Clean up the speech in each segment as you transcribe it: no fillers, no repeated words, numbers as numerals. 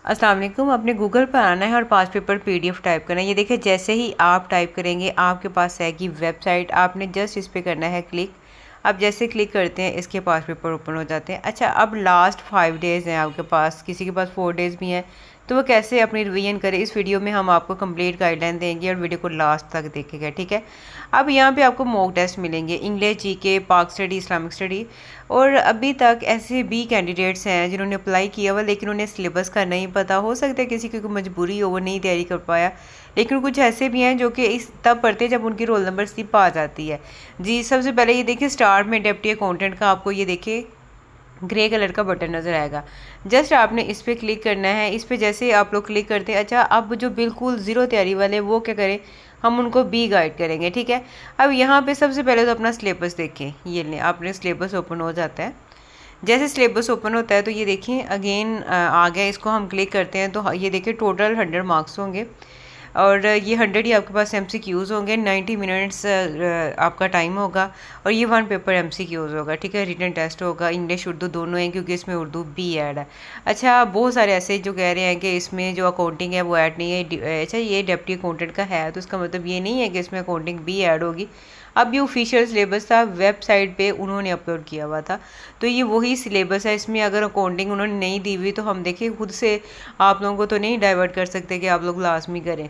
अस्सलाम वालेकुम। अपने गूगल पर आना है और पास पेपर पीडीएफ टाइप करना है। ये देखिए, जैसे ही आप टाइप करेंगे आपके पास आएगी वेबसाइट, आपने जस्ट इस पर करना है क्लिक। अब जैसे क्लिक करते हैं इसके पास पेपर ओपन हो जाते हैं। अच्छा, अब लास्ट 5 डेज़ हैं आपके पास, किसी के पास 4 डेज़ भी हैं, तो वो कैसे अपनी रिवीजन करें, इस वीडियो में हम आपको कंप्लीट गाइडलाइन देंगे और वीडियो को लास्ट तक देखेगा, ठीक है। अब यहाँ पे आपको मॉक टेस्ट मिलेंगे, इंग्लिश, जीके, पाक स्टडी, इस्लामिक स्टडी। और अभी तक ऐसे भी कैंडिडेट्स हैं जिन्होंने अप्लाई किया हुआ लेकिन उन्हें सिलेबस का नहीं पता। हो सकता है किसी की कोई मजबूरी हो, वो नहीं तैयारी कर पाया, लेकिन कुछ ऐसे भी हैं जो कि इस तब पढ़ते हैं जब उनकी रोल नंबर स्लिप आ जाती है। जी, सबसे पहले ये देखिए, स्टार्ट में डेप्टी अकाउंटेंट का आपको ये देखिए ग्रे कलर का बटन नज़र आएगा। जस्ट आपने इस पर क्लिक करना है। इस पर जैसे आप लोग क्लिक करते हैं, अच्छा, अब जो बिल्कुल ज़ीरो तैयारी वाले वो क्या करें, हम उनको बी गाइड करेंगे, ठीक है। अब यहाँ पे सबसे पहले तो अपना सिलेबस देखें। ये लें, आपने सिलेबस ओपन हो जाता है। जैसे सिलेबस ओपन होता है तो ये देखिए अगेन आ गया, इसको हम क्लिक करते हैं तो ये देखिए टोटल 100 मार्क्स होंगे और ये 100 ही आपके पास एमसीक्यूज़ होंगे। 90 मिनट्स आपका टाइम होगा और ये 1 पेपर एमसीक्यूज़ होगा, ठीक है। रिटन टेस्ट होगा, इंग्लिश उर्दू दोनों हैं क्योंकि इसमें उर्दू भी ऐड है। अच्छा, बहुत सारे ऐसे जो कह रहे हैं कि इसमें जो अकाउंटिंग है वो ऐड नहीं है। अच्छा, ये डेप्टी अकाउंटेंट का है तो इसका मतलब ये नहीं है कि इसमें अकाउंटिंग भी ऐड होगी। अब ये ऑफिशियल सिलेबस था, वेबसाइट पे उन्होंने अपलोड किया हुआ था, तो ये वही सिलेबस है। इसमें अगर अकाउंटिंग उन्होंने नहीं दी हुई तो हम देखिए खुद से आप लोगों को तो नहीं डाइवर्ट कर सकते कि आप लोग लाजमी करें।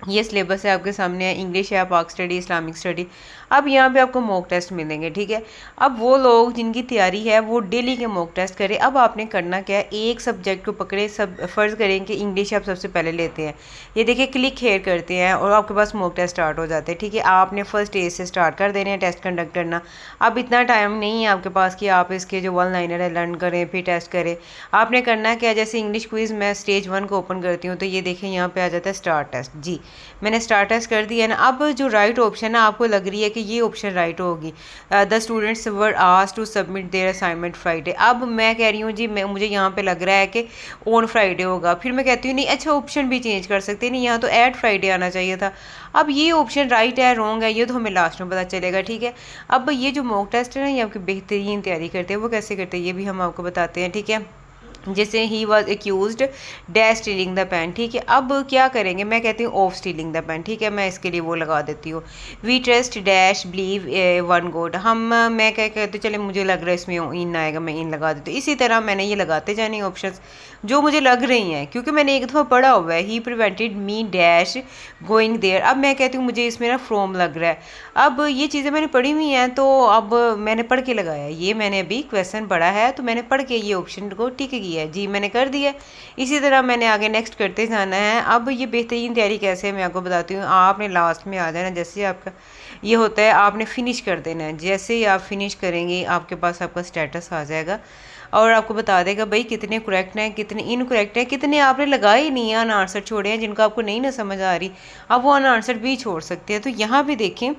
ये सिलेबस है आपके सामने है, इंग्लिश है, पाक स्टडी, इस्लामिक स्टडी। अब यहाँ पे आपको मॉक टेस्ट मिलेंगे, ठीक है। अब वो लोग जिनकी तैयारी है वो डेली के मॉक टेस्ट करें। अब आपने करना क्या है, एक सब्जेक्ट को पकड़े, सब फ़र्ज़ करें कि इंग्लिश आप सबसे पहले लेते हैं, ये देखिए क्लिक हेयर करते हैं और आपके पास मॉक टेस्ट स्टार्ट हो जाते हैं, ठीक है। आपने फर्स्ट एज से स्टार्ट कर देने हैं टेस्ट कंडक्ट करना। अब इतना टाइम नहीं है आपके पास कि आप इसके जो 1 लाइनर है लर्न करें फिर टेस्ट करें। आपने करना क्या, जैसे इंग्लिश क्विज़ मैं स्टेज 1 को ओपन करती हूँ तो ये देखें यहाँ पे आ जाता है स्टार्ट टेस्ट। जी, मैंने स्टार्ट टेस्ट कर दिया ना। अब जो राइट ऑप्शन है, आपको लग रही है कि ये ऑप्शन राइट होगी, the students were asked to submit their assignment Friday. अब मैं कह रही हूँ जी, मुझे यहाँ पे लग रहा है कि ऑन फ्राइडे होगा। फिर मैं कहती हूँ नहीं, अच्छा ऑप्शन भी चेंज कर सकते नहीं, यहाँ तो ऐड फ्राइडे आना चाहिए था। अब ये ऑप्शन राइट है रॉन्ग है ये तो हमें लास्ट में पता चलेगा, ठीक है। अब ये जो मॉक टेस्ट है ना, ये आपकी बेहतरीन तैयारी करते हैं। वो कैसे करते हैं ये भी हम आपको बताते हैं, ठीक है। जैसे ही was accused dash stealing the pen, ठीक है। अब क्या करेंगे, मैं कहती हूँ ऑफ स्टीलिंग द पेन, ठीक है। मैं इसके लिए वो लगा देती हूँ, we trust dash believe one God. मैं क्या कहते, चले मुझे लग रहा है इसमें इन आएगा, मैं इन लगा देती हूँ। इसी तरह मैंने ये लगाते जाने ऑप्शंस जो मुझे लग रही हैं, क्योंकि मैंने एक दफ़ा पढ़ा हुआ है, he prevented me dash going there. अब मैं कहती हूँ मुझे इसमें ना फ्रॉम लग रहा है। अब ये चीज़ें मैंने पढ़ी हुई हैं तो अब मैंने पढ़ के लगाया, ये मैंने अभी क्वेश्चन पढ़ा है तो मैंने पढ़ के ये ऑप्शन को टिक किया है। जी, मैंने कर दिया। इसी तरह मैंने आगे नेक्स्ट करते जाना है। अब ये बेहतरीन तैयारी कैसे है मैं आपको बताती हूँ। आपने लास्ट में आ जाना, जैसे आपका ये होता है आपने फिनिश कर देना है। जैसे ही आप फिनिश करेंगे आपके पास आपका स्टेटस आ जाएगा और आपको बता देगा भाई कितने करेक्ट हैं कितने इनकरेक्ट हैं, कितने आपने लगाए ही नहीं है, अनआंसर छोड़े हैं, जिनको आपको नहीं ना समझ आ रही अब वो अनआंसर भी छोड़ सकते हैं। तो यहाँ भी देखें,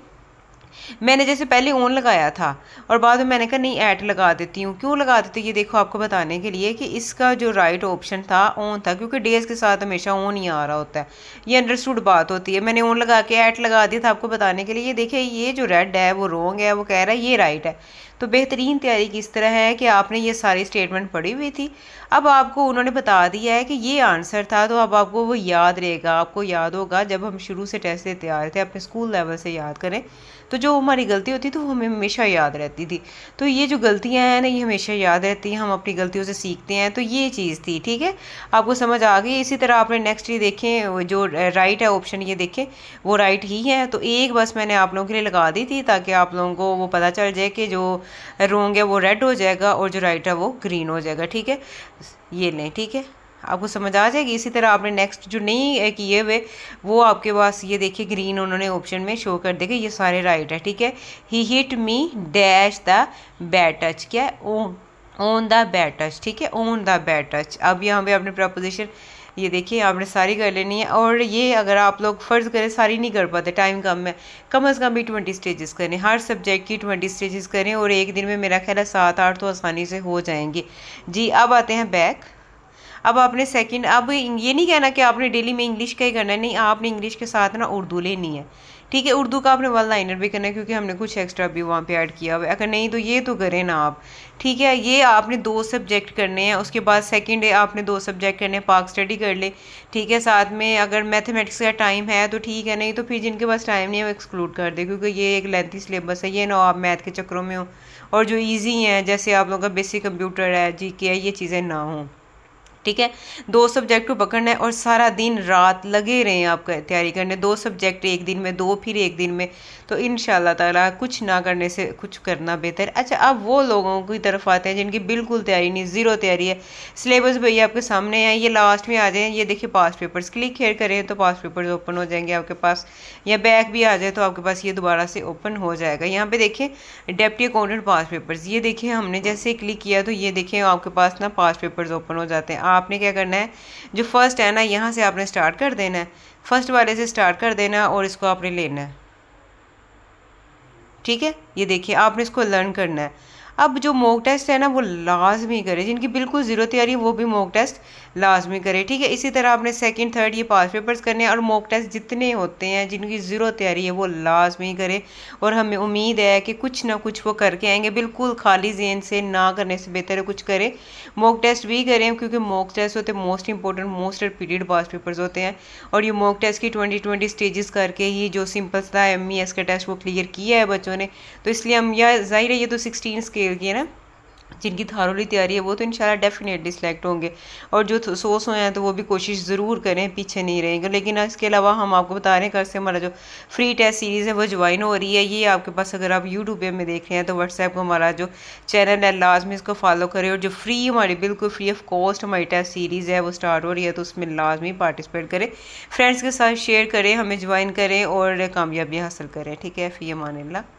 मैंने जैसे पहले ऑन लगाया था और बाद में मैंने कहा नहीं ऐट लगा देती हूँ। क्यों लगा देती हूँ, ये देखो आपको बताने के लिए कि इसका जो राइट ऑप्शन था ऑन था, क्योंकि डेज के साथ हमेशा ऑन ही आ रहा होता है, ये अंडरस्टूड बात होती है। मैंने ऑन लगा के ऐट लगा दिया था आपको बताने के लिए। ये देखिए ये जो रेड है वो रॉन्ग है, वो कह रहा है ये राइट है। तो बेहतरीन तैयारी किस तरह है कि आपने ये सारी स्टेटमेंट पढ़ी हुई थी, अब आपको उन्होंने बता दिया है कि ये आंसर था, तो अब आपको वो याद रहेगा। आपको याद होगा जब हम शुरू से टेस्ट देते आ रहे थे, अपने स्कूल लेवल से याद करें तो जो हमारी गलती होती तो हमें हमेशा याद रहती थी। तो ये जो गलतियां हैं ना ये हमेशा याद रहती हैं, हम अपनी गलतियों से सीखते हैं। तो ये चीज़ थी, ठीक है, आपको समझ आ गई। इसी तरह आपने नेक्स्ट ये देखें, जो राइट है ऑप्शन ये देखें वो राइट ही है। तो एक बस मैंने आप लोगों के लिए लगा दी थी ताकि आप लोगों को वो पता चल जाए कि जो रॉन्ग है वो रेड हो जाएगा और जो राइट है वो ग्रीन हो जाएगा, ठीक है। ये लें, ठीक है, आपको समझ आ जाएगी। इसी तरह आपने नेक्स्ट जो नहीं किए हुए वो आपके पास ये देखिए ग्रीन उन्होंने ऑप्शन में शो कर देगा, ये सारे राइट है, ठीक है। He hit me dash the bad touch, क्या है, ऑन द बैड टच, ठीक है, ऑन द बैड टच। अब यहाँ पे आपने प्रपोजिशन ये देखिए आपने सारी कर लेनी है। और ये अगर आप लोग फ़र्ज़ करें सारी नहीं कर पाते, टाइम कम है, कम से कम भी 20 स्टेजेस करें, हर सब्जेक्ट की 20 स्टेजेस करें और एक दिन में मेरा ख्याल है 7-8 तो आसानी से हो जाएंगे। जी, अब आते हैं बैक। अब आपने सेकंड, अब ये नहीं कहना कि आपने डेली में इंग्लिश का ही करना है, नहीं, आपने इंग्लिश के साथ ना उर्दू लेनी है, ठीक है। उर्दू का आपने वन लाइनर भी करना है क्योंकि हमने कुछ एक्स्ट्रा भी वहाँ पे ऐड किया हुआ है, अगर नहीं तो ये तो करें ना आप। ठीक है, ये आपने 2 सब्जेक्ट करने हैं, उसके बाद सेकंड डे आपने 2 सब्जेक्ट करने हैं, पाक स्टडी कर ले। ठीक है, साथ में अगर मैथमेटिक्स का टाइम है तो ठीक है, नहीं तो फिर जिनके पास टाइम नहीं है वो एक्सक्लूड कर दे, क्योंकि ये एक लेंथी सिलेबस है, ये ना आप मैथ के चक्करों में हो और जो ईजी हैं जैसे आप लोगों का बेसिक कंप्यूटर है, जीके है, ये चीज़ें ना हों। ठीक है, 2 सब्जेक्ट को पकड़ना है और सारा दिन रात लगे रहें आपका तैयारी करने। 2 सब्जेक्ट एक दिन में, 2 फिर एक दिन में, तो इंशाल्लाह ताला कुछ ना करने से कुछ करना बेहतर। अच्छा, अब वो लोगों की तरफ आते हैं जिनकी बिल्कुल तैयारी नहीं, ज़ीरो तैयारी है। सिलेबस भैया आपके सामने है, ये लास्ट में आ जाए, ये देखिए पास्ट पेपर्स, क्लिक हेयर करें तो पास्ट पेपर्स ओपन हो जाएंगे आपके पास, या बैक भी आ जाए तो आपके पास ये दोबारा से ओपन हो जाएगा। यहाँ पे देखिए डेप्टी अकाउंटेंट पास्ट पेपर्स, ये देखिए हमने जैसे क्लिक किया तो ये देखिए आपके पास ना पास्ट पेपर्स ओपन हो जाते हैं। आपने क्या करना है, जो फर्स्ट है ना यहाँ से आपने स्टार्ट कर देना है, फर्स्ट वाले से स्टार्ट कर देना है और इसको आपने लेना है। ठीक है, ये देखिए आपने इसको लर्न करना है। अब जो मॉक टेस्ट है ना वो लाजमी करें, जिनकी बिल्कुल ज़ीरो तैयारी है वो भी मॉक टेस्ट लाजमी करें। ठीक है, इसी तरह आपने सेकंड थर्ड ये पास पेपर्स करने हैं और मॉक टेस्ट जितने होते हैं जिनकी ज़ीरो तैयारी है वो लाजमी करें। और हमें उम्मीद है कि कुछ ना कुछ वो करके आएंगे, बिल्कुल खाली जहन से ना करने से बेहतर है कुछ करें, मॉक टेस्ट भी करें, क्योंकि मॉक टेस्ट होते हैं मोस्ट इंपॉर्टेंट, मोस्ट रिपीटेड पास पेपर्स होते हैं। और ये मॉक टेस्ट की 20 स्टेजेस करके ही जो सिंपल था MES का टेस्ट वो क्लियर किया है बच्चों ने, तो इसलिए हम, या जाहिर है ये तो 16 स्केल की है ना, जिनकी थारोली तैयारी है वो तो इंशाल्लाह डेफिनेटली सिलेक्ट होंगे। और जो 100 हैं तो वो भी कोशिश ज़रूर करें, पीछे नहीं रहेंगे। लेकिन इसके अलावा हम आपको बता रहे हैं कल से हमारा जो फ्री टेस्ट सीरीज़ है वो ज्वाइन हो रही है। ये आपके पास अगर आप यूट्यूब पे में देख रहे हैं तो व्हाट्सएप को हमारा जो चैनल है लाजमी इसको फॉलो करें, और जो फ्री हमारी बिल्कुल फ्री ऑफ कॉस्ट हमारी टेस्ट सीरीज़ है वो स्टार्ट हो रही है, तो उसमें लाजमी पार्टिसिपेट करें, फ्रेंड्स के साथ शेयर करें, हमें ज्वाइन करें और कामयाबी हासिल करें। ठीक है, फ़ी अमान अल्लाह।